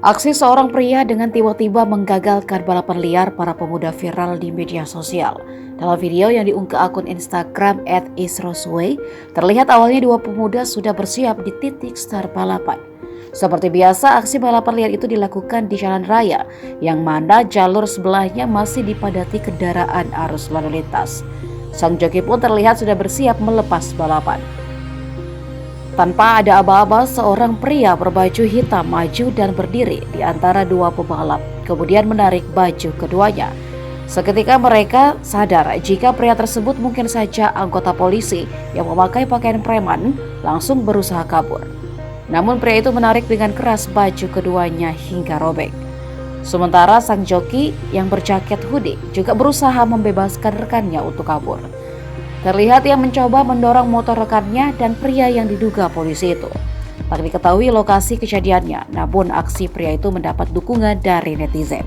Aksi seorang pria dengan tiba-tiba menggagalkan balapan liar para pemuda viral di media sosial. Dalam video yang diunggah akun Instagram @isrosway, terlihat awalnya dua pemuda sudah bersiap di titik start balapan. Seperti biasa, aksi balapan liar itu dilakukan di jalan raya, yang mana jalur sebelahnya masih dipadati kendaraan arus lalu lintas. Sang joki pun terlihat sudah bersiap melepas balapan. Tanpa ada aba-aba, seorang pria berbaju hitam maju dan berdiri di antara dua pebalap, kemudian menarik baju keduanya. Seketika mereka sadar jika pria tersebut mungkin saja anggota polisi yang memakai pakaian preman, langsung berusaha kabur. Namun pria itu menarik dengan keras baju keduanya hingga robek. Sementara sang joki yang berjaket hoodie juga berusaha membebaskan rekannya untuk kabur. Terlihat ia mencoba mendorong motor rekannya dan pria yang diduga polisi itu. Tak diketahui lokasi kejadiannya, namun aksi pria itu mendapat dukungan dari netizen.